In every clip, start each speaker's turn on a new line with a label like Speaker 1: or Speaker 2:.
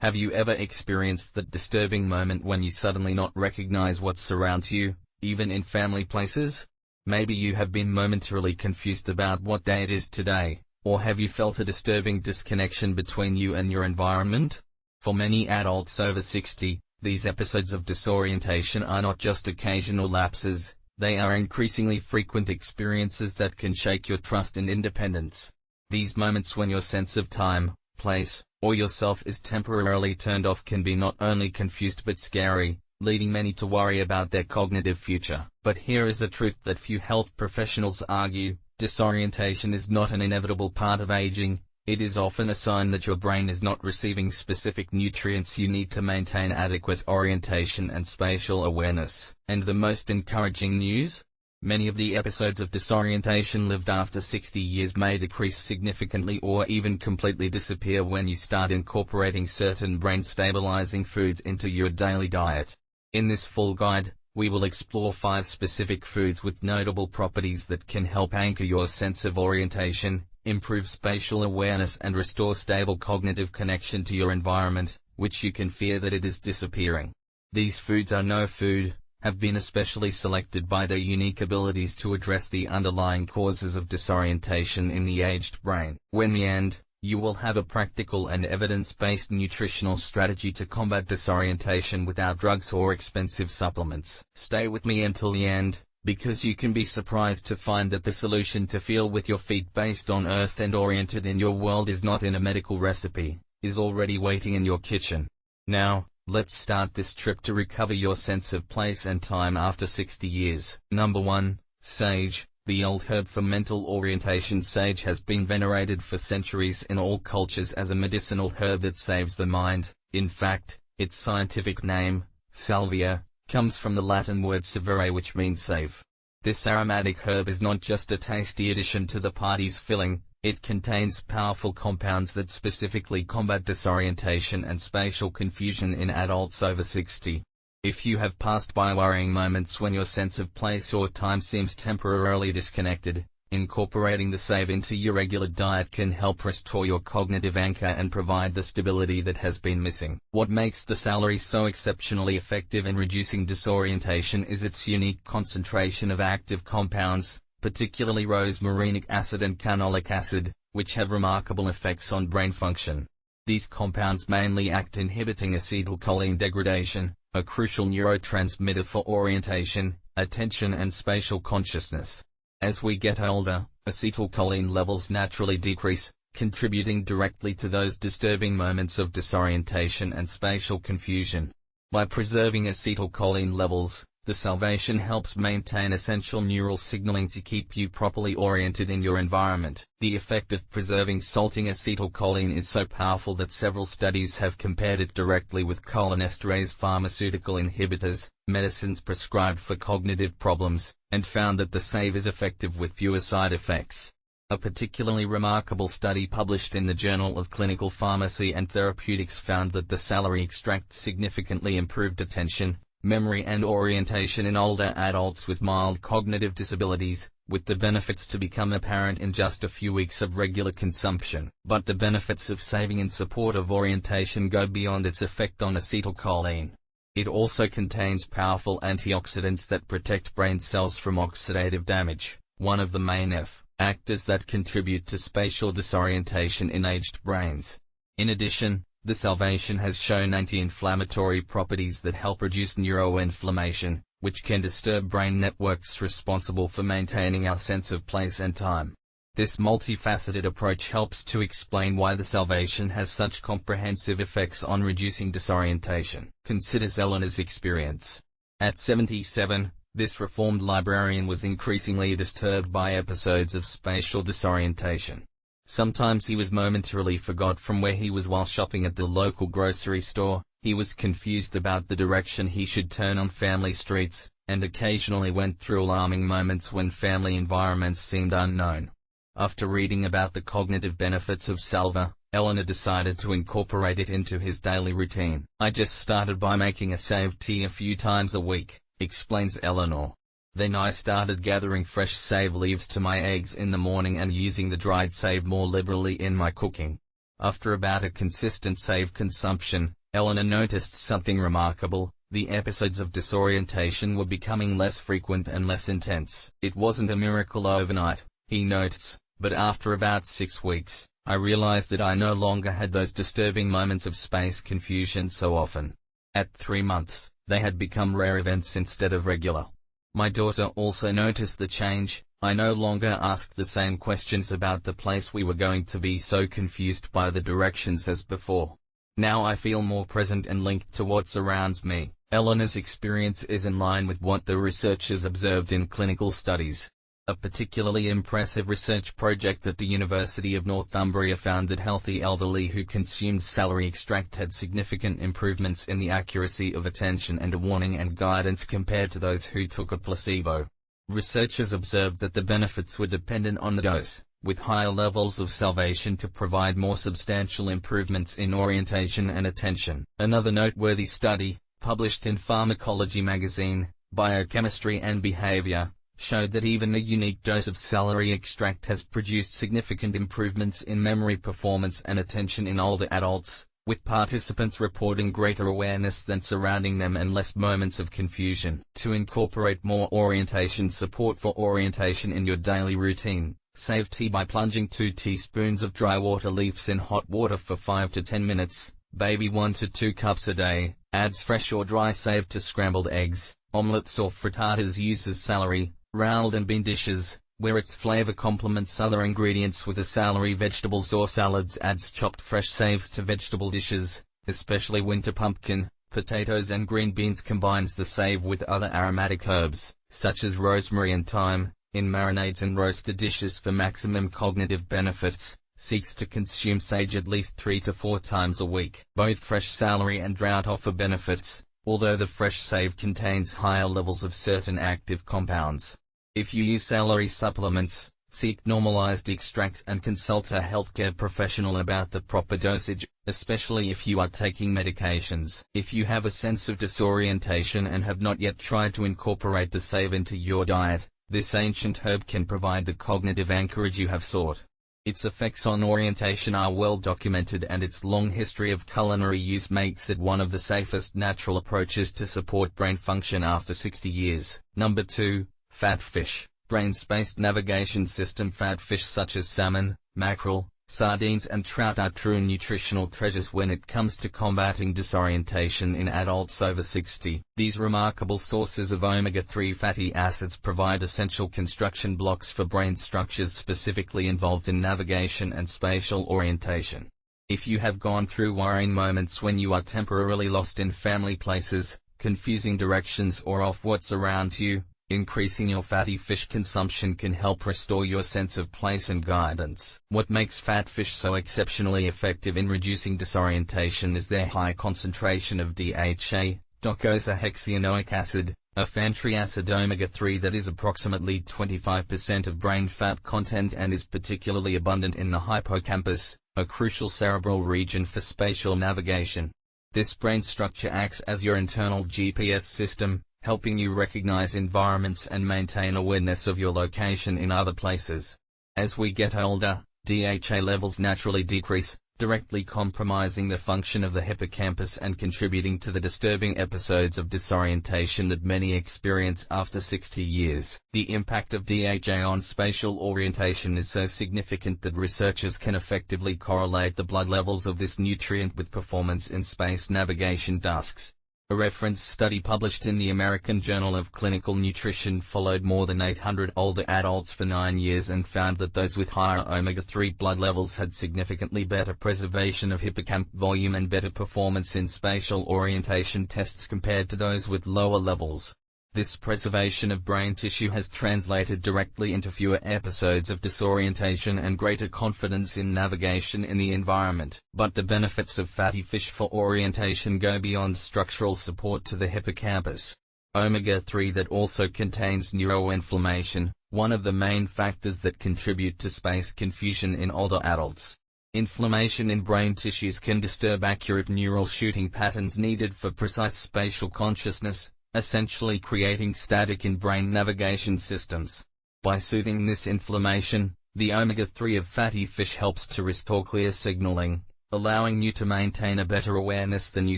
Speaker 1: Have you ever experienced that disturbing moment when you suddenly not recognize what surrounds you, even in family places? Maybe you have been momentarily confused about what day it is today, or have you felt a disturbing disconnection between you and your environment? For many adults over 60, these episodes of disorientation are not just occasional lapses, they are increasingly frequent experiences that can shake your trust and independence. These moments when your sense of time, place, or yourself is temporarily turned off can be not only confused but scary, leading many to worry about their cognitive future. But here is the truth that few health professionals argue: disorientation is not an inevitable part of aging. It is often a sign that your brain is not receiving specific nutrients you need to maintain adequate orientation and spatial awareness. And the most encouraging news? Many of the episodes of disorientation lived after 60 years may decrease significantly or even completely disappear when you start incorporating certain brain-stabilizing foods into your daily diet. In this full guide, we will explore 5 specific foods with notable properties that can help anchor your sense of orientation, improve spatial awareness and restore stable cognitive connection to your environment, which you can fear that it is disappearing. These foods are no food, have been especially selected by their unique abilities to address the underlying causes of disorientation in the aged brain. When the end, you will have a practical and evidence-based nutritional strategy to combat disorientation without drugs or expensive supplements. Stay with me until the end, because you can be surprised to find that the solution to feel with your feet based on earth and oriented in your world is not in a medical recipe, is already waiting in your kitchen. Now, let's start this trip to recover your sense of place and time after 60 years. Number 1. Sage. The old herb for mental orientation. Sage has been venerated for centuries in all cultures as a medicinal herb that saves the mind. In fact, its scientific name, salvia, comes from the Latin word savere, which means save. This aromatic herb is not just a tasty addition to the party's filling, it contains powerful compounds that specifically combat disorientation and spatial confusion in adults over 60. If you have passed by worrying moments when your sense of place or time seems temporarily disconnected, incorporating the save into your regular diet can help restore your cognitive anchor and provide the stability that has been missing. What makes the celery so exceptionally effective in reducing disorientation is its unique concentration of active compounds, particularly rosmarinic acid and carnolic acid, which have remarkable effects on brain function. These compounds mainly act inhibiting acetylcholine degradation, a crucial neurotransmitter for orientation, attention and spatial consciousness. As we get older, acetylcholine levels naturally decrease, contributing directly to those disturbing moments of disorientation and spatial confusion. By preserving acetylcholine levels, the salvation helps maintain essential neural signaling to keep you properly oriented in your environment. The effect of preserving salting acetylcholine is so powerful that several studies have compared it directly with cholinesterase pharmaceutical inhibitors, medicines prescribed for cognitive problems, and found that the save is effective with fewer side effects. A particularly remarkable study published in the Journal of Clinical Pharmacy and Therapeutics found that the celery extract significantly improved attention, memory and orientation in older adults with mild cognitive disabilities, with the benefits to become apparent in just a few weeks of regular consumption. But the benefits of saving in support of orientation go beyond its effect on acetylcholine. It also contains powerful antioxidants that protect brain cells from oxidative damage, one of the main factors that contribute to spatial disorientation in aged brains. In addition, the salvation has shown anti-inflammatory properties that help reduce neuroinflammation, which can disturb brain networks responsible for maintaining our sense of place and time. This multifaceted approach helps to explain why the salvation has such comprehensive effects on reducing disorientation. Consider Eleanor's experience. At 77, this reformed librarian was increasingly disturbed by episodes of spatial disorientation. Sometimes he was momentarily forgot from where he was while shopping at the local grocery store, he was confused about the direction he should turn on family streets, and occasionally went through alarming moments when family environments seemed unknown. After reading about the cognitive benefits of salvia, Eleanor decided to incorporate it into his daily routine. "I just started by making a saved tea a few times a week," explains Eleanor. "Then I started gathering fresh save leaves to my eggs in the morning and using the dried save more liberally in my cooking. After about a consistent save consumption, Eleanor noticed something remarkable. The episodes of disorientation were becoming less frequent and less intense. It wasn't a miracle overnight, he notes, but after about 6 weeks, I realized that I no longer had those disturbing moments of space confusion so often. At 3 months, they had become rare events instead of regular. My daughter also noticed the change. I no longer asked the same questions about the place we were going to be so confused by the directions as before. Now I feel more present and linked to what surrounds me. Eleanor's experience is in line with what the researchers observed in clinical studies. A particularly impressive research project at the University of Northumbria found that healthy elderly who consumed celery extract had significant improvements in the accuracy of attention and warning and guidance compared to those who took a placebo. Researchers observed that the benefits were dependent on the dose, with higher levels of salvation to provide more substantial improvements in orientation and attention. Another noteworthy study, published in Pharmacology magazine, Biochemistry and Behavior, showed that even a unique dose of celery extract has produced significant improvements in memory performance and attention in older adults, with participants reporting greater awareness than surrounding them and less moments of confusion. To incorporate more orientation support for orientation in your daily routine, save tea by plunging 2 teaspoons of dry water leaves in hot water for 5 to 10 minutes, baby 1 to 2 cups a day, adds fresh or dry save to scrambled eggs, omelets or frittatas, uses celery, rolled and bean dishes, where its flavor complements other ingredients with a celery vegetables or salads, adds chopped fresh saves to vegetable dishes, especially winter pumpkin, potatoes and green beans, combines the save with other aromatic herbs, such as rosemary and thyme, in marinades and roasted dishes for maximum cognitive benefits, seeks to consume sage at least 3 to 4 times a week. Both fresh celery and drought offer benefits, although the fresh save contains higher levels of certain active compounds. If you use celery supplements, seek normalized extract and consult a healthcare professional about the proper dosage, especially if you are taking medications. If you have a sense of disorientation and have not yet tried to incorporate the save into your diet, this ancient herb can provide the cognitive anchorage you have sought. Its effects on orientation are well documented, and its long history of culinary use makes it one of the safest natural approaches to support brain function after 60 years. Number 2. Fat fish. Brain-based navigation system. Fat fish such as salmon, mackerel, sardines and trout are true nutritional treasures when it comes to combating disorientation in adults over 60. These remarkable sources of omega-3 fatty acids provide essential construction blocks for brain structures specifically involved in navigation and spatial orientation. If you have gone through worrying moments when you are temporarily lost in family places, confusing directions or off what surrounds you, increasing your fatty fish consumption can help restore your sense of place and guidance. What makes fat fish so exceptionally effective in reducing disorientation is their high concentration of DHA, docosahexaenoic acid, a fatty acid omega-3 that is approximately 25% of brain fat content and is particularly abundant in the hippocampus, a crucial cerebral region for spatial navigation. This brain structure acts as your internal GPS system, helping you recognize environments and maintain awareness of your location in other places. As we get older, DHA levels naturally decrease, directly compromising the function of the hippocampus and contributing to the disturbing episodes of disorientation that many experience after 60 years. The impact of DHA on spatial orientation is so significant that researchers can effectively correlate the blood levels of this nutrient with performance in space navigation tasks. A reference study published in the American Journal of Clinical Nutrition followed more than 800 older adults for 9 years and found that those with higher omega-3 blood levels had significantly better preservation of hippocampal volume and better performance in spatial orientation tests compared to those with lower levels. This preservation of brain tissue has translated directly into fewer episodes of disorientation and greater confidence in navigation in the environment. But the benefits of fatty fish for orientation go beyond structural support to the hippocampus. Omega-3 that also contains neuroinflammation, one of the main factors that contribute to space confusion in older adults. Inflammation in brain tissues can disturb accurate neural shooting patterns needed for precise spatial consciousness, essentially creating static in brain navigation systems. By soothing this inflammation, The omega-3 of fatty fish helps to restore clear signaling, allowing you to maintain a better awareness than you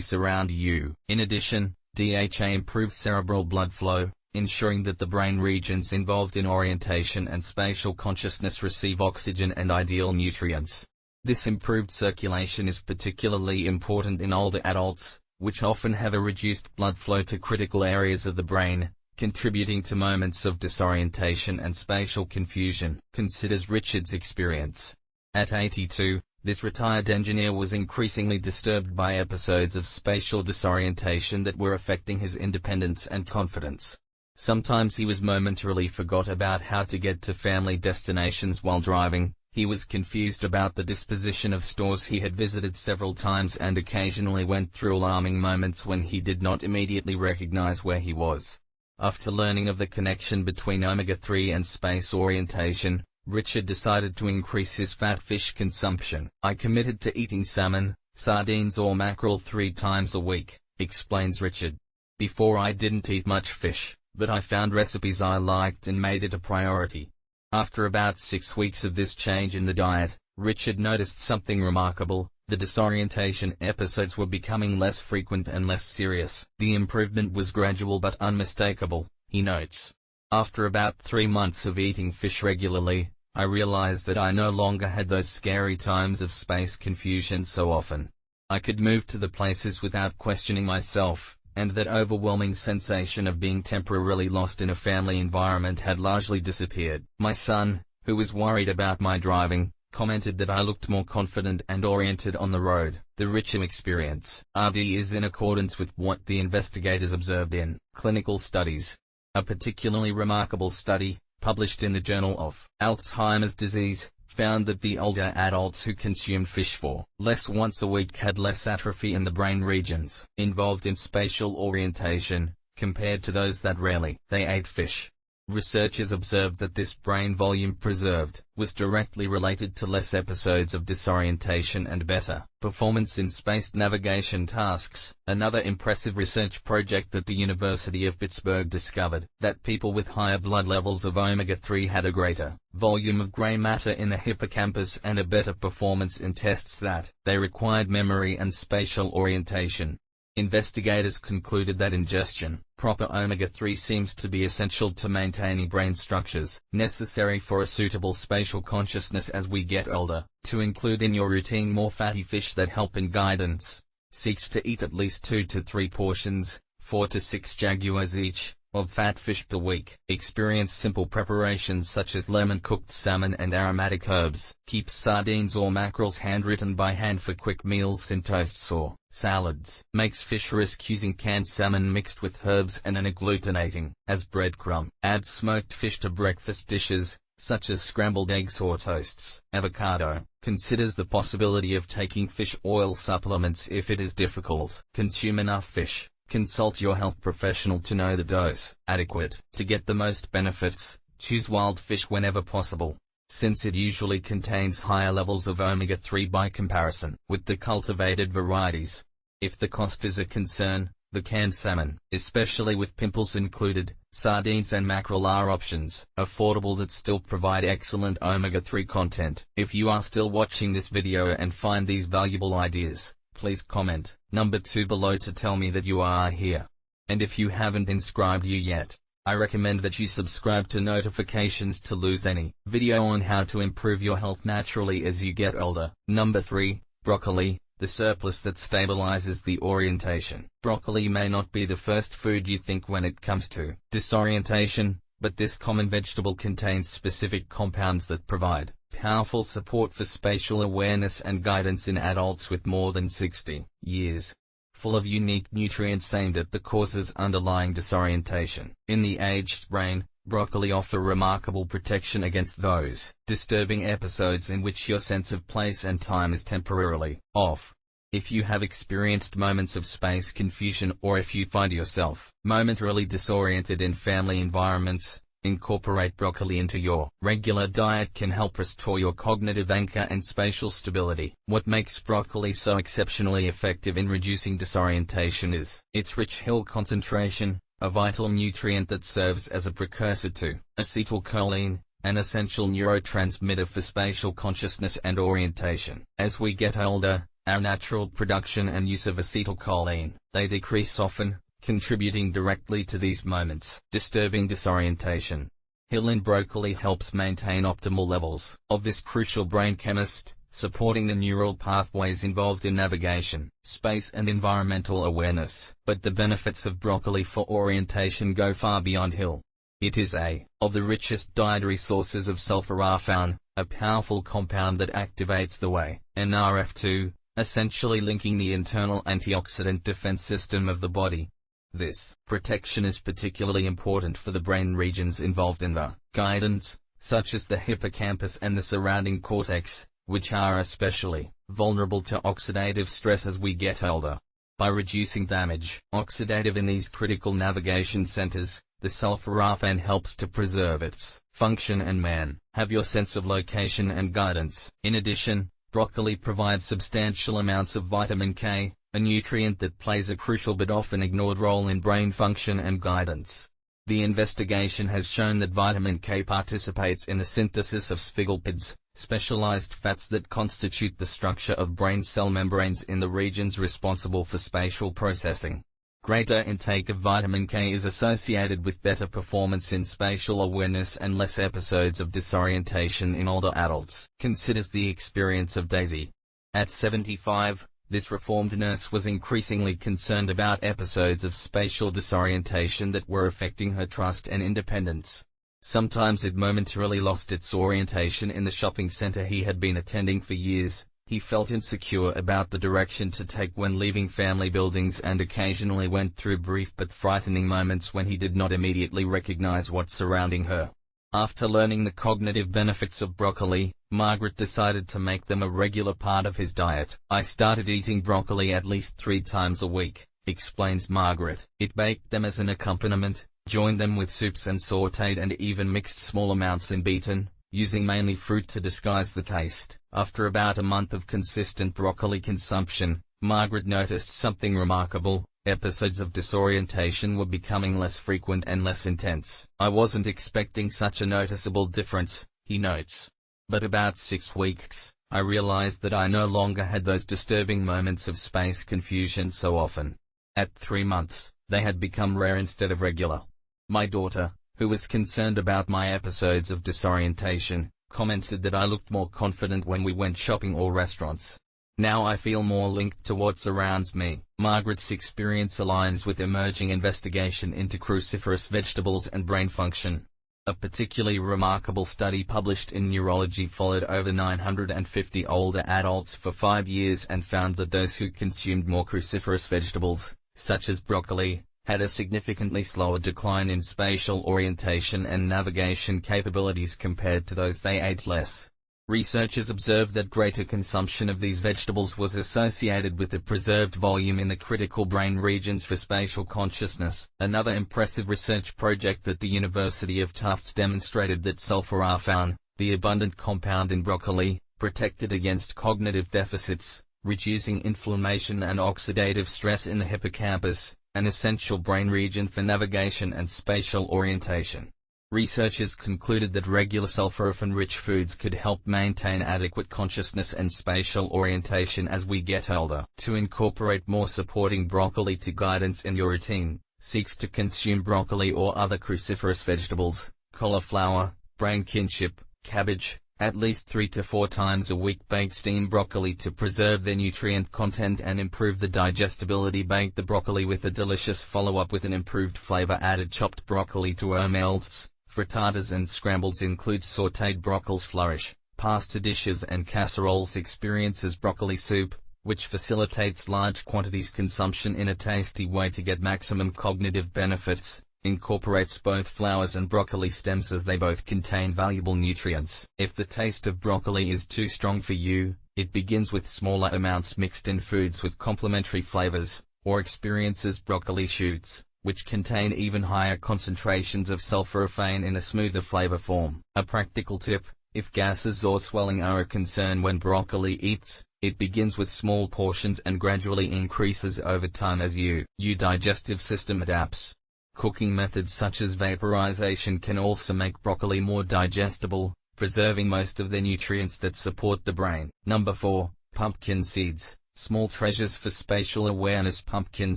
Speaker 1: surround you. In addition, DHA improves cerebral blood flow, ensuring that the brain regions involved in orientation and spatial consciousness receive oxygen and ideal nutrients. This improved circulation is particularly important in older adults, which often have a reduced blood flow to critical areas of the brain, contributing to moments of disorientation and spatial confusion, considers Richard's experience. At 82, this retired engineer was increasingly disturbed by episodes of spatial disorientation that were affecting his independence and confidence. Sometimes he was momentarily forgot about how to get to family destinations while driving. He was confused about the disposition of stores he had visited several times and occasionally went through alarming moments when he did not immediately recognize where he was. After learning of the connection between omega-3 and space orientation, Richard decided to increase his fat fish consumption. "I committed to eating salmon, sardines or mackerel 3 times a week," explains Richard. "Before I didn't eat much fish, but I found recipes I liked and made it a priority." After about 6 weeks of this change in the diet, Richard noticed something remarkable. The disorientation episodes were becoming less frequent and less serious. The improvement was gradual but unmistakable, he notes. "After about 3 months of eating fish regularly, I realized that I no longer had those scary times of space confusion so often. I could move to the places without questioning myself, and that overwhelming sensation of being temporarily lost in a family environment had largely disappeared." My son, who was worried about my driving, commented that I looked more confident and oriented on the road. The Richard experience (RD) is in accordance with what the investigators observed in clinical studies. A particularly remarkable study, published in the Journal of Alzheimer's Disease, found that the older adults who consumed fish for less once a week had less atrophy in the brain regions involved in spatial orientation, compared to those that rarely ate fish. Researchers observed that this brain volume preserved was directly related to less episodes of disorientation and better performance in spaced navigation tasks. Another impressive research project at the University of Pittsburgh discovered that people with higher blood levels of omega-3 had a greater volume of gray matter in the hippocampus and a better performance in tests that they required memory and spatial orientation. Investigators concluded that ingestion, proper omega-3 seems to be essential to maintaining brain structures necessary for a suitable spatial consciousness as we get older. To include in your routine more fatty fish that help in guidance. Seeks to eat at least 2 to 3 portions, 4 to 6 jaguars each, of fat fish per week. Experience simple preparations such as lemon-cooked salmon and aromatic herbs. Keep sardines or mackerels handwritten by hand for quick meals in toasts or salads. Makes fish risk using canned salmon mixed with herbs and an agglutinating as breadcrumb. Adds smoked fish to breakfast dishes, such as scrambled eggs or toasts. Avocado. Considers the possibility of taking fish oil supplements if it is difficult. Consume enough fish. Consult your health professional to know the dose adequate. To get the most benefits, choose wild fish whenever possible, since it usually contains higher levels of omega-3 by comparison with the cultivated varieties. If the cost is a concern, the canned salmon, especially with pimples included, sardines and mackerel are options, affordable that still provide excellent omega-3 content. If you are still watching this video and find these valuable ideas, please comment number 2 below to tell me that you are here. And if you haven't subscribed yet, I recommend that you subscribe to notifications to lose any video on how to improve your health naturally as you get older. Number 3, broccoli, the surplus that stabilizes the orientation. Broccoli may not be the first food you think when it comes to disorientation, but this common vegetable contains specific compounds that provide powerful support for spatial awareness and guidance in adults with more than 60 years. Full of unique nutrients aimed at the causes underlying disorientation. In the aged brain, broccoli offer remarkable protection against those disturbing episodes in which your sense of place and time is temporarily off. If you have experienced moments of space confusion or if you find yourself momentarily disoriented in family environments, incorporate broccoli into your regular diet can help restore your cognitive anchor and spatial stability. What makes broccoli so exceptionally effective in reducing disorientation is its rich Hill concentration, a vital nutrient that serves as a precursor to acetylcholine, an essential neurotransmitter for spatial consciousness and orientation. As we get older, our natural production and use of acetylcholine, they decrease often, contributing directly to these moments. Disturbing disorientation. Hill in broccoli helps maintain optimal levels of this crucial brain chemist, supporting the neural pathways involved in navigation, space and environmental awareness. But the benefits of broccoli for orientation go far beyond Hill. It is of the richest dietary sources of sulforaphane, a powerful compound that activates the way, NRF2, essentially linking the internal antioxidant defense system of the body. This protection is particularly important for the brain regions involved in the guidance, such as the hippocampus and the surrounding cortex, which are especially vulnerable to oxidative stress as we get older. By reducing damage oxidative in these critical navigation centers, the sulforaphane helps to preserve its function and have your sense of location and guidance. In addition, broccoli provides substantial amounts of vitamin K, a nutrient that plays a crucial but often ignored role in brain function and guidance. The investigation has shown that vitamin K participates in the synthesis of sphygalipids, specialized fats that constitute the structure of brain cell membranes in the regions responsible for spatial processing. Greater intake of vitamin K is associated with better performance in spatial awareness and less episodes of disorientation in older adults. Considers the experience of Daisy. At 75, this reformed nurse was increasingly concerned about episodes of spatial disorientation that were affecting her trust and independence. Sometimes it momentarily lost its orientation in the shopping center he had been attending for years. He felt insecure about the direction to take when leaving family buildings and occasionally went through brief but frightening moments when he did not immediately recognize what's surrounding her. After learning the cognitive benefits of broccoli, Margaret decided to make them a regular part of his diet. I started eating broccoli at least 3 times a week, explains Margaret. It baked them as an accompaniment, joined them with soups and sautéed and even mixed small amounts in beaten, using mainly fruit to disguise the taste. After about a month of consistent broccoli consumption, Margaret noticed something remarkable. Episodes of disorientation were becoming less frequent and less intense. I wasn't expecting such a noticeable difference, he notes. But about 6 weeks, I realized that I no longer had those disturbing moments of space confusion so often. At 3 months, they had become rare instead of regular. My daughter, who was concerned about my episodes of disorientation, commented that I looked more confident when we went shopping or restaurants. Now I feel more linked to what surrounds me. Margaret's experience aligns with emerging investigation into cruciferous vegetables and brain function. A particularly remarkable study published in Neurology followed over 950 older adults for 5 years and found that those who consumed more cruciferous vegetables, such as broccoli, had a significantly slower decline in spatial orientation and navigation capabilities compared to those they ate less. Researchers observed that greater consumption of these vegetables was associated with a preserved volume in the critical brain regions for spatial consciousness. Another impressive research project at the University of Tufts demonstrated that sulforaphane, the abundant compound in broccoli, protected against cognitive deficits, reducing inflammation and oxidative stress in the hippocampus, an essential brain region for navigation and spatial orientation. Researchers concluded that regular sulforaphane-rich foods could help maintain adequate consciousness and spatial orientation as we get older. To incorporate more supporting broccoli to guidance in your routine, seeks to consume broccoli or other cruciferous vegetables, cauliflower, brain kinship, cabbage, at least 3 to 4 times a week. Bake steamed broccoli to preserve their nutrient content and improve the digestibility. Bake the broccoli with a delicious follow-up with an improved flavor. Added chopped broccoli to omelets, frittatas and scrambles. Includes sautéed broccoli. Flourish. Pasta dishes and casseroles. Experiences broccoli soup, which facilitates large quantities consumption in a tasty way to get maximum cognitive benefits. Incorporates both flowers and broccoli stems as they both contain valuable nutrients. If the taste of broccoli is too strong for you, it begins with smaller amounts mixed in foods with complementary flavors, or experiences broccoli shoots, which contain even higher concentrations of sulforaphane in a smoother flavor form. A practical tip: if gases or swelling are a concern when broccoli eats, it begins with small portions and gradually increases over time as your digestive system adapts. Cooking methods such as vaporization can also make broccoli more digestible, preserving most of the nutrients that support the brain. Number 4. Pumpkin seeds. Small treasures for spatial awareness. Pumpkin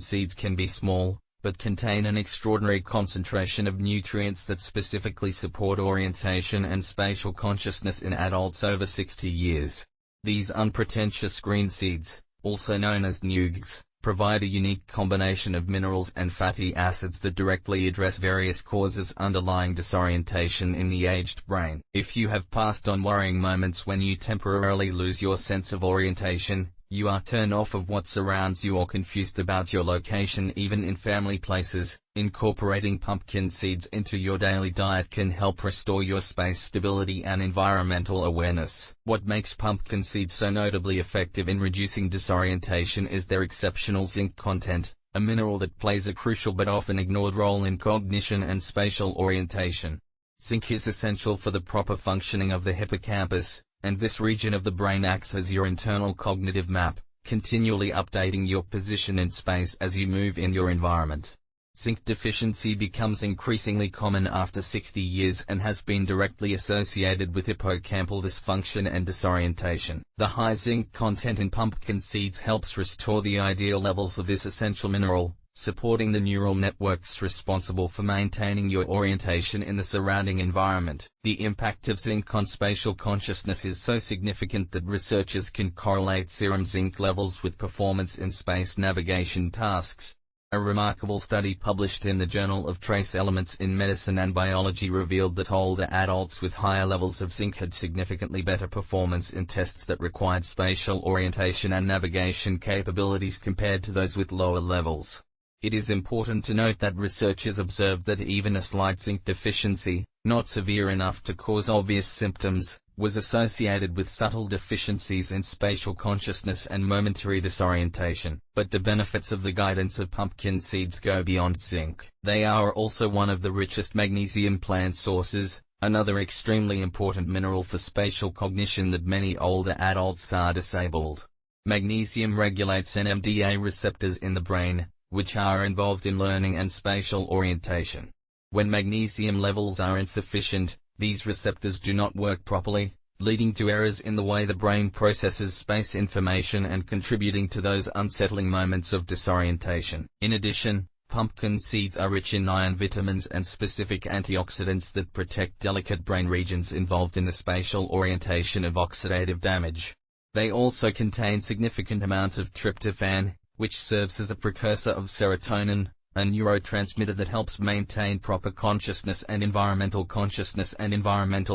Speaker 1: seeds can be small, but contain an extraordinary concentration of nutrients that specifically support orientation and spatial consciousness in adults over 60 years. These unpretentious green seeds, also known as nugs, provide a unique combination of minerals and fatty acids that directly address various causes underlying disorientation in the aged brain. If you have passed on worrying moments when you temporarily lose your sense of orientation, you are turned off of what surrounds you or confused about your location even in family places, incorporating pumpkin seeds into your daily diet can help restore your space stability and environmental awareness. What makes pumpkin seeds so notably effective in reducing disorientation is their exceptional zinc content, a mineral that plays a crucial but often ignored role in cognition and spatial orientation. Zinc is essential for the proper functioning of the hippocampus, and this region of the brain acts as your internal cognitive map, continually updating your position in space as you move in your environment. Zinc deficiency becomes increasingly common after 60 years and has been directly associated with hippocampal dysfunction and disorientation. The high zinc content in pumpkin seeds helps restore the ideal levels of this essential mineral, supporting the neural networks responsible for maintaining your orientation in the surrounding environment. The impact of zinc on spatial consciousness is so significant that researchers can correlate serum zinc levels with performance in space navigation tasks. A remarkable study published in the Journal of Trace Elements in Medicine and Biology revealed that older adults with higher levels of zinc had significantly better performance in tests that required spatial orientation and navigation capabilities compared to those with lower levels. It is important to note that researchers observed that even a slight zinc deficiency, not severe enough to cause obvious symptoms, was associated with subtle deficiencies in spatial consciousness and momentary disorientation. But the benefits of the guidance of pumpkin seeds go beyond zinc. They are also one of the richest magnesium plant sources, another extremely important mineral for spatial cognition that many older adults are disabled. Magnesium regulates NMDA receptors in the brain, which are involved in learning and spatial orientation. When magnesium levels are insufficient, these receptors do not work properly, leading to errors in the way the brain processes space information and contributing to those unsettling moments of disorientation. In addition, pumpkin seeds are rich in iron, vitamins and specific antioxidants that protect delicate brain regions involved in the spatial orientation of oxidative damage. They also contain significant amounts of tryptophan, which serves as a precursor of serotonin, a neurotransmitter that helps maintain proper consciousness and environmental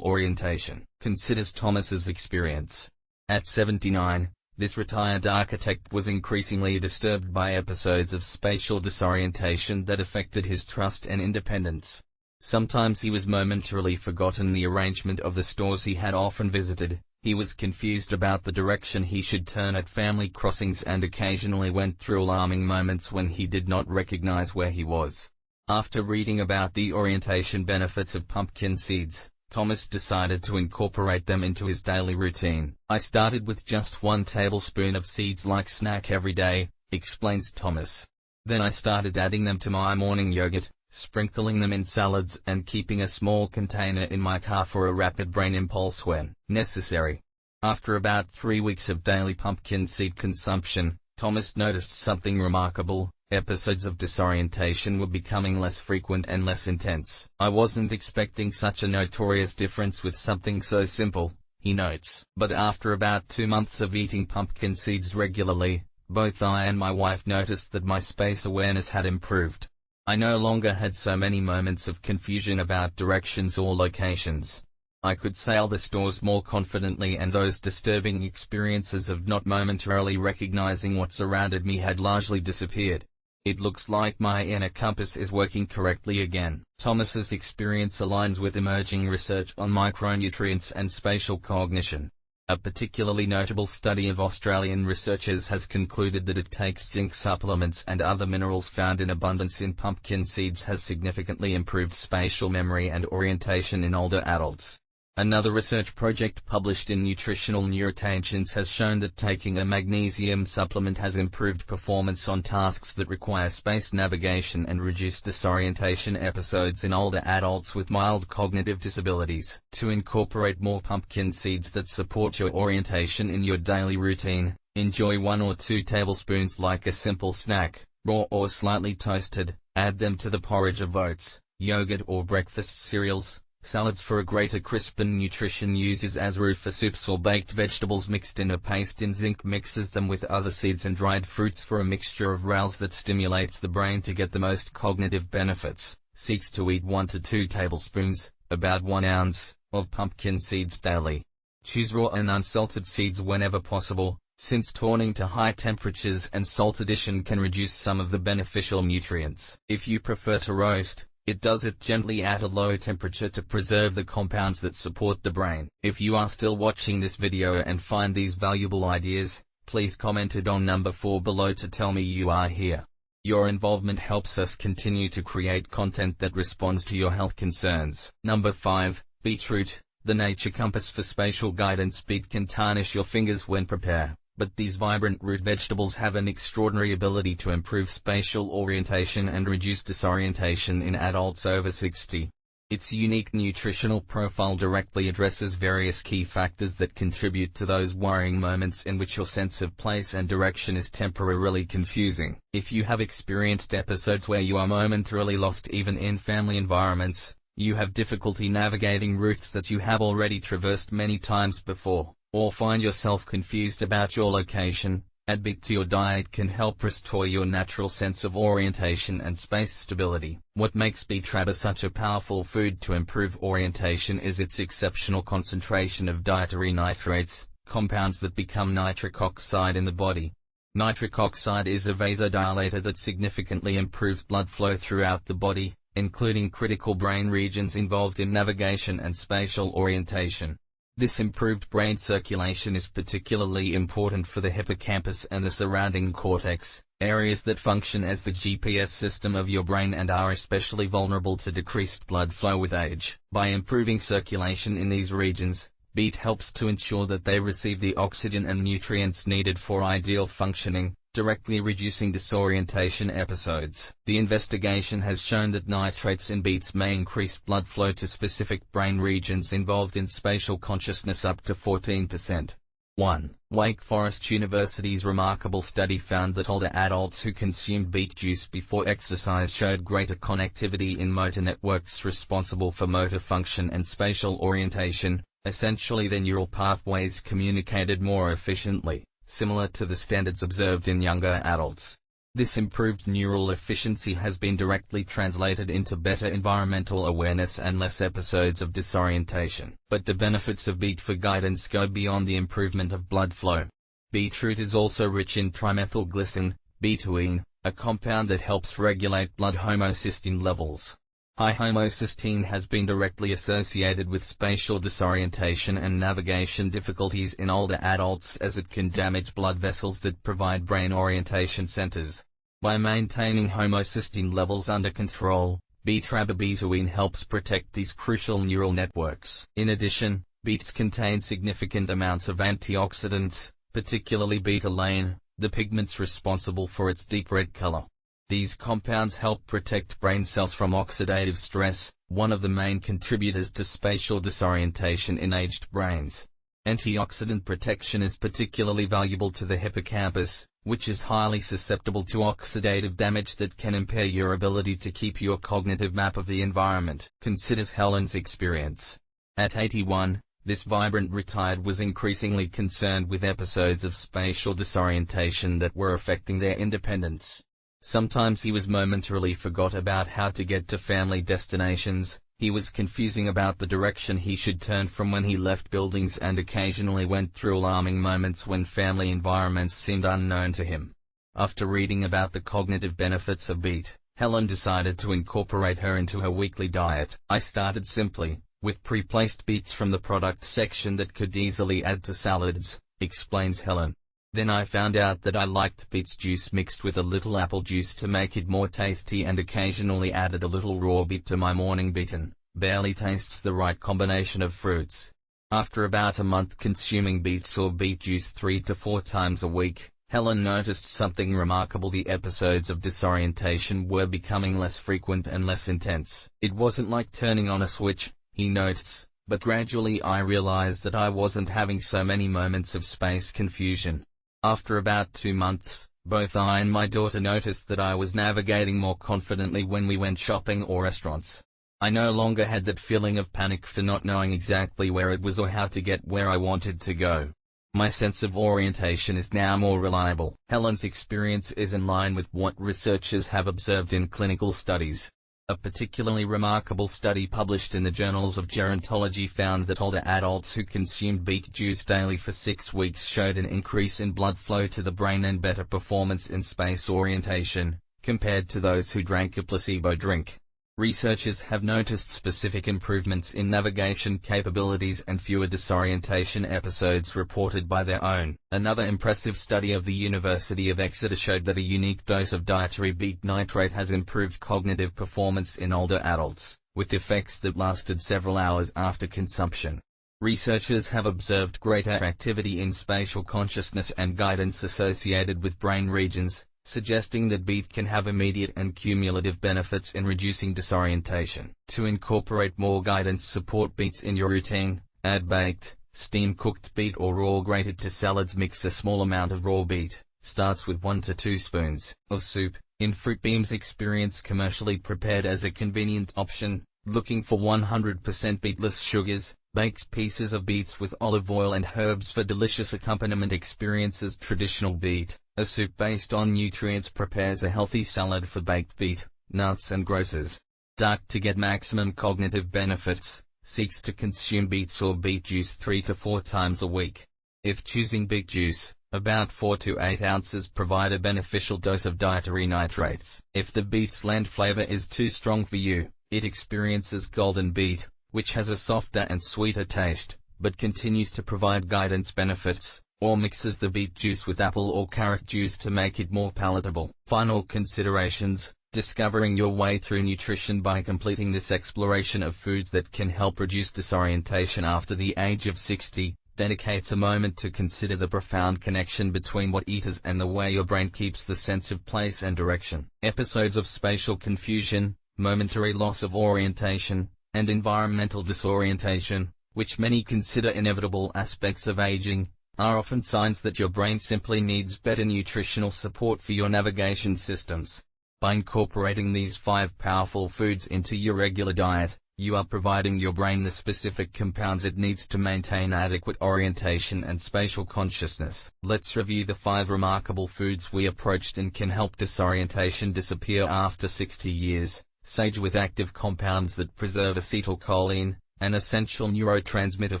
Speaker 1: orientation. Considers Thomas's experience. At 79, this retired architect was increasingly disturbed by episodes of spatial disorientation that affected his trust and independence. Sometimes he was momentarily forgotten the arrangement of the stores he had often visited. He was confused about the direction he should turn at family crossings and occasionally went through alarming moments when he did not recognize where he was. After reading about the orientation benefits of pumpkin seeds, Thomas decided to incorporate them into his daily routine. "I started with just 1 tablespoon of seeds-like snack every day," explains Thomas. "Then I started adding them to my morning yogurt, sprinkling them in salads and keeping a small container in my car for a rapid brain impulse when necessary." After about 3 weeks of daily pumpkin seed consumption, Thomas noticed something remarkable. Episodes of disorientation were becoming less frequent and less intense. "I wasn't expecting such a notorious difference with something so simple," he notes. "But after about 2 months of eating pumpkin seeds regularly, both I and my wife noticed that my space awareness had improved. I no longer had so many moments of confusion about directions or locations. I could sail the stores more confidently, and those disturbing experiences of not momentarily recognizing what surrounded me had largely disappeared. It looks like my inner compass is working correctly again." Thomas's experience aligns with emerging research on micronutrients and spatial cognition. A particularly notable study of Australian researchers has concluded that it takes zinc supplements and other minerals found in abundance in pumpkin seeds has significantly improved spatial memory and orientation in older adults. Another research project published in Nutritional Neurotangens has shown that taking a magnesium supplement has improved performance on tasks that require space navigation and reduced disorientation episodes in older adults with mild cognitive disabilities. To incorporate more pumpkin seeds that support your orientation in your daily routine, enjoy 1 or 2 tablespoons like a simple snack, raw or slightly toasted. Add them to the porridge of oats, yogurt or breakfast cereals. Salads for a greater crisp and nutrition. Uses as roux for soups or baked vegetables mixed in a paste in zinc. Mixes them with other seeds and dried fruits for a mixture of rails that stimulates the brain to get the most cognitive benefits. Seeks to eat 1 to 2 tablespoons, about 1 ounce, of pumpkin seeds daily. Choose raw and unsalted seeds whenever possible, since turning to high temperatures and salt addition can reduce some of the beneficial nutrients. If you prefer to roast, it does it gently at a low temperature to preserve the compounds that support the brain. If you are still watching this video and find these valuable ideas, please comment it on number 4 below to tell me you are here. Your involvement helps us continue to create content that responds to your health concerns. Number 5, beetroot, the nature compass for spatial guidance. Beet can tarnish your fingers when prepared, but these vibrant root vegetables have an extraordinary ability to improve spatial orientation and reduce disorientation in adults over 60. Its unique nutritional profile directly addresses various key factors that contribute to those worrying moments in which your sense of place and direction is temporarily confusing. If you have experienced episodes where you are momentarily lost even in family environments, you have difficulty navigating routes that you have already traversed many times before, or find yourself confused about your location, add beet to your diet can help restore your natural sense of orientation and space stability. What makes beetroot such a powerful food to improve orientation is its exceptional concentration of dietary nitrates, compounds that become nitric oxide in the body. Nitric oxide is a vasodilator that significantly improves blood flow throughout the body, including critical brain regions involved in navigation and spatial orientation. This improved brain circulation is particularly important for the hippocampus and the surrounding cortex, areas that function as the GPS system of your brain and are especially vulnerable to decreased blood flow with age. By improving circulation in these regions, beet helps to ensure that they receive the oxygen and nutrients needed for ideal functioning, directly reducing disorientation episodes. The investigation has shown that nitrates in beets may increase blood flow to specific brain regions involved in spatial consciousness up to 14%. 1. Wake Forest University's remarkable study found that older adults who consumed beet juice before exercise showed greater connectivity in motor networks responsible for motor function and spatial orientation. Essentially, their neural pathways communicated more efficiently, similar to the standards observed in younger adults. This improved neural efficiency has been directly translated into better environmental awareness and less episodes of disorientation. But the benefits of beet for guidance go beyond the improvement of blood flow. Beetroot is also rich in trimethylglycine, betaine, a compound that helps regulate blood homocysteine levels. High homocysteine has been directly associated with spatial disorientation and navigation difficulties in older adults as it can damage blood vessels that provide brain orientation centers. By maintaining homocysteine levels under control, beta-betaine helps protect these crucial neural networks. In addition, beets contain significant amounts of antioxidants, particularly beta-alanine, the pigments responsible for its deep red color. These compounds help protect brain cells from oxidative stress, one of the main contributors to spatial disorientation in aged brains. Antioxidant protection is particularly valuable to the hippocampus, which is highly susceptible to oxidative damage that can impair your ability to keep your cognitive map of the environment. Consider Helen's experience. At 81, this vibrant retired was increasingly concerned with episodes of spatial disorientation that were affecting their independence. Sometimes he was momentarily forgot about how to get to family destinations, he was confusing about the direction he should turn from when he left buildings and occasionally went through alarming moments when family environments seemed unknown to him. After reading about the cognitive benefits of beet, Helen decided to incorporate her into her weekly diet. I started simply, with pre-placed beets from the product section that could easily add to salads, explains Helen. Then I found out that I liked beets juice mixed with a little apple juice to make it more tasty and occasionally added a little raw beet to my morning beeton. barely tastes the right combination of fruits. After about a month consuming beets or beet juice 3 to 4 times a week, Helen noticed something remarkable. The episodes of disorientation were becoming less frequent and less intense. It wasn't like turning on a switch, he notes, but gradually I realized that I wasn't having so many moments of space confusion. After about 2 months, both I and my daughter noticed that I was navigating more confidently when we went shopping or restaurants. I no longer had that feeling of panic for not knowing exactly where it was or how to get where I wanted to go. My sense of orientation is now more reliable. Helen's experience is in line with what researchers have observed in clinical studies. A particularly remarkable study published in the Journals of Gerontology found that older adults who consumed beet juice daily for 6 weeks showed an increase in blood flow to the brain and better performance in space orientation, compared to those who drank a placebo drink. Researchers have noticed specific improvements in navigation capabilities and fewer disorientation episodes reported by their own. Another impressive study of the University of Exeter showed that a unique dose of dietary beet nitrate has improved cognitive performance in older adults, with effects that lasted several hours after consumption. Researchers have observed greater activity in spatial consciousness and guidance associated with brain regions, suggesting that beet can have immediate and cumulative benefits in reducing disorientation. To incorporate more guidance support beets in your routine, add baked, steam-cooked beet or raw grated to salads. Mix a small amount of raw beet, starts with 1 to 2 spoons, of soup, in fruit beams. Experience commercially prepared as a convenient option, looking for 100% beetless sugars. Baked pieces of beets with olive oil and herbs for delicious accompaniment. Experiences traditional beet, a soup based on nutrients. Prepares a healthy salad for baked beet, nuts and grocers. Dark to get maximum cognitive benefits, seeks to consume beets or beet juice 3 to 4 times a week. If choosing beet juice, about 4 to 8 ounces provide a beneficial dose of dietary nitrates. If the beet's land flavor is too strong for you, it experiences golden beet, which has a softer and sweeter taste, but continues to provide guidance benefits, or mixes the beet juice with apple or carrot juice to make it more palatable. Final considerations: discovering your way through nutrition by completing this exploration of foods that can help reduce disorientation after the age of 60, dedicates a moment to consider the profound connection between what eaters and the way your brain keeps the sense of place and direction. Episodes of spatial confusion, momentary loss of orientation, and environmental disorientation, which many consider inevitable aspects of aging, are often signs that your brain simply needs better nutritional support for your navigation systems. By incorporating these 5 powerful foods into your regular diet, you are providing your brain the specific compounds it needs to maintain adequate orientation and spatial consciousness. Let's review the 5 remarkable foods we approached and can help disorientation disappear after 60 years. Sage with active compounds that preserve acetylcholine, an essential neurotransmitter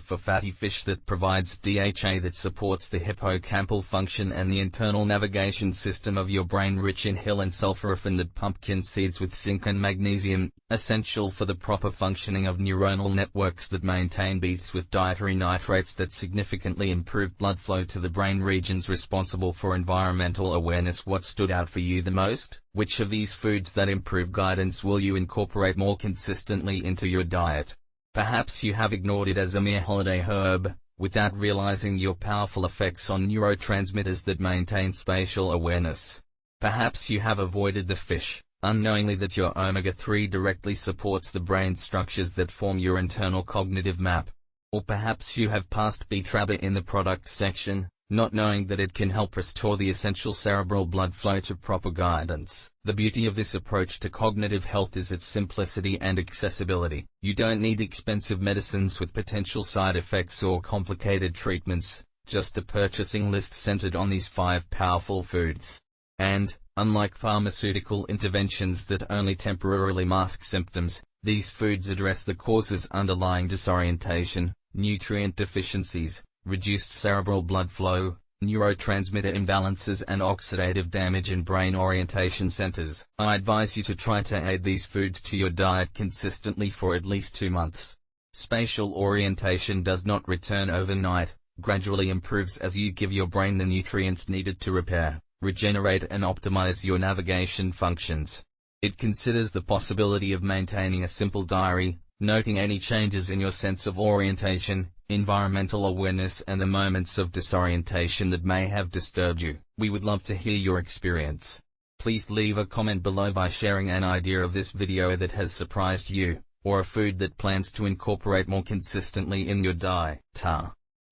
Speaker 1: for fatty fish that provides DHA that supports the hippocampal function and the internal navigation system of your brain. Rich in hill and sulfur-refined pumpkin seeds with zinc and magnesium, essential for the proper functioning of neuronal networks that maintain. Beets with dietary nitrates that significantly improve blood flow to the brain regions responsible for environmental awareness. What stood out for you the most? Which of these foods that improve guidance will you incorporate more consistently into your diet? Perhaps you have ignored it as a mere holiday herb, without realizing your powerful effects on neurotransmitters that maintain spatial awareness. Perhaps you have avoided the fish, unknowingly that your omega-3 directly supports the brain structures that form your internal cognitive map. Or perhaps you have passed beet rubber in the product section, not knowing that it can help restore the essential cerebral blood flow to proper guidance. The beauty of this approach to cognitive health is its simplicity and accessibility. You don't need expensive medicines with potential side effects or complicated treatments, just a purchasing list centered on these 5 powerful foods. And, unlike pharmaceutical interventions that only temporarily mask symptoms, these foods address the causes underlying disorientation, nutrient deficiencies, reduced cerebral blood flow, neurotransmitter imbalances and oxidative damage in brain orientation centers. I advise you to try to add these foods to your diet consistently for at least 2 months. Spatial orientation does not return overnight, gradually improves as you give your brain the nutrients needed to repair, regenerate and optimize your navigation functions. It considers the possibility of maintaining a simple diary, noting any changes in your sense of orientation, environmental awareness and the moments of disorientation that may have disturbed you. We would love to hear your experience. Please leave a comment below by sharing an idea of this video that has surprised you, or a food that plans to incorporate more consistently in your diet.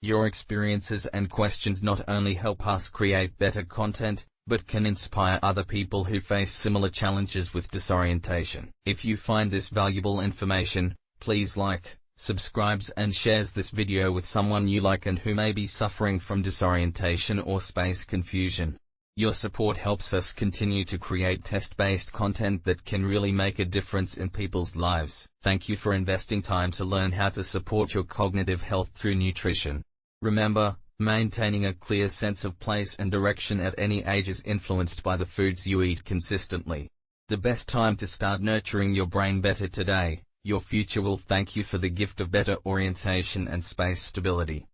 Speaker 1: Your experiences and questions not only help us create better content, but can inspire other people who face similar challenges with disorientation. If you find this valuable information, please like, subscribe and shares this video with someone you like and who may be suffering from disorientation or space confusion. Your support helps us continue to create test-based content that can really make a difference in people's lives. Thank you for investing time to learn how to support your cognitive health through nutrition. Remember, maintaining a clear sense of place and direction at any age is influenced by the foods you eat consistently. The best time to start nurturing your brain better today. Your future will thank you for the gift of better orientation and space stability.